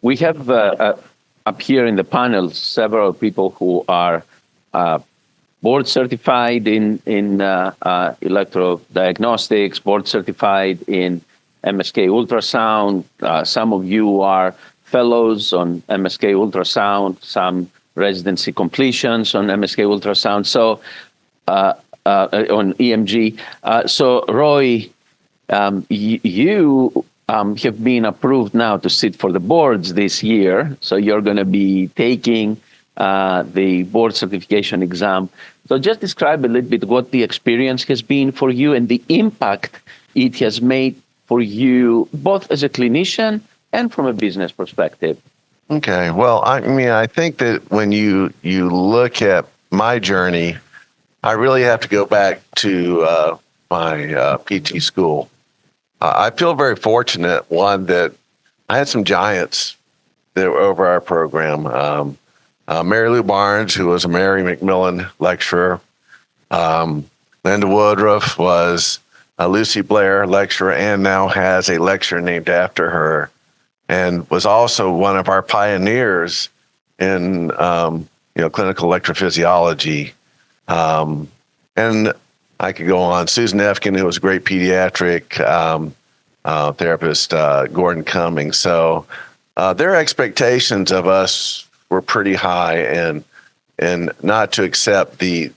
We have up here in the panel several people who are board certified in electrodiagnostics, board certified in MSK ultrasound. Some of you are fellows on MSK ultrasound, some residency completions on MSK ultrasound. So on EMG. So Roy, you have been approved now to sit for the boards this year. So you're going to be taking the board certification exam. So just describe a little bit what the experience has been for you and the impact it has made for you, both as a clinician and from a business perspective. Okay. Well, I mean, I think that when you look at my journey, I really have to go back to my PT school. I feel very fortunate, one, that I had some giants that were over our program. Mary Lou Barnes, who was a Mary McMillan lecturer. Linda Woodruff was a Lucy Blair lecturer and now has a lecture named after her, and was also one of our pioneers in clinical electrophysiology. And I could go on. Susan Efkin, who was a great pediatric therapist, Gordon Cummings. So their expectations of us were pretty high, and not to accept the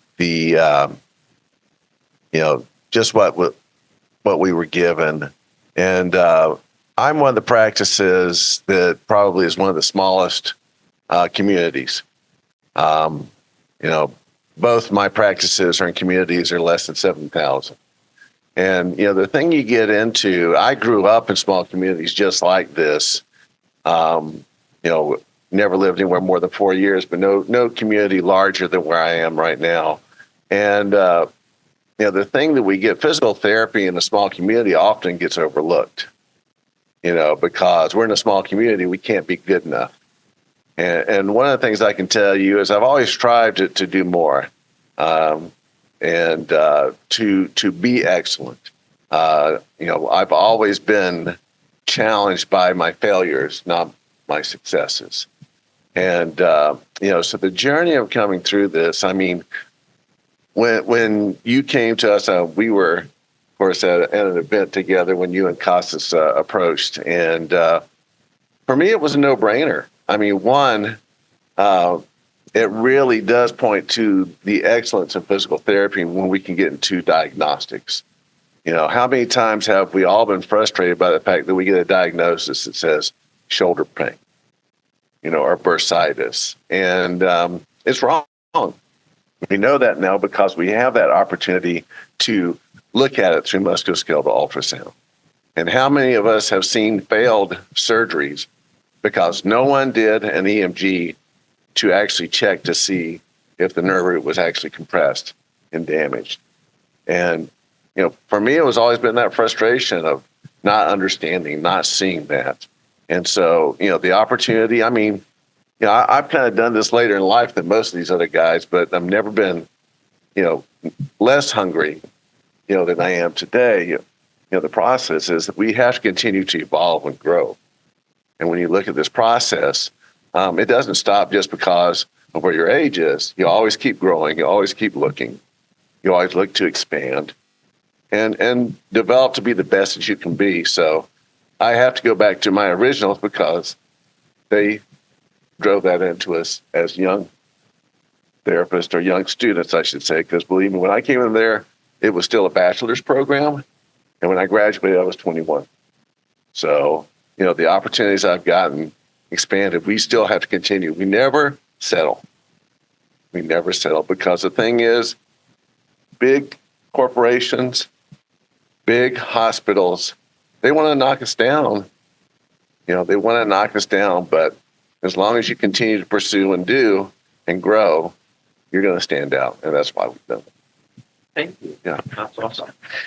just what we were given. And I'm one of the practices that probably is one of the smallest communities. Both my practices are in communities that are less than 7,000. And, the thing you get into, I grew up in small communities just like this. Never lived anywhere more than 4 years, but no community larger than where I am right now. And, the thing that we get, physical therapy in a small community often gets overlooked, because we're in a small community, we can't be good enough. And one of the things I can tell you is I've always strived to do more, and to be excellent. I've always been challenged by my failures, not my successes. And so the journey of coming through this, I mean, when you came to us, we were, of course, at an event together when you and Kostas approached, and for me, it was a no-brainer. I mean, one, it really does point to the excellence of physical therapy when we can get into diagnostics. How many times have we all been frustrated by the fact that we get a diagnosis that says shoulder pain, or bursitis, and it's wrong. We know that now because we have that opportunity to look at it through musculoskeletal ultrasound. And how many of us have seen failed surgeries because no one did an EMG to actually check to see if the nerve root was actually compressed and damaged. And, for me, it was always been that frustration of not understanding, not seeing that. And so, the opportunity, I mean, I've kind of done this later in life than most of these other guys, but I've never been, less hungry, than I am today. The process is that we have to continue to evolve and grow. And when you look at this process, it doesn't stop just because of where your age is. You always keep growing. You always keep looking. You always look to expand and develop to be the best that you can be. So I have to go back to my originals because they drove that into us as young therapists, or young students, I should say, because believe me, when I came in there, it was still a bachelor's program. And when I graduated, I was 21. So, the opportunities I've gotten expanded. We still have to continue. We never settle. We never settle, because the thing is, big corporations, big hospitals, they want to knock us down. They want to knock us down, but as long as you continue to pursue and do and grow, you're going to stand out. And that's why we've done it. Thank you. Yeah. That's awesome.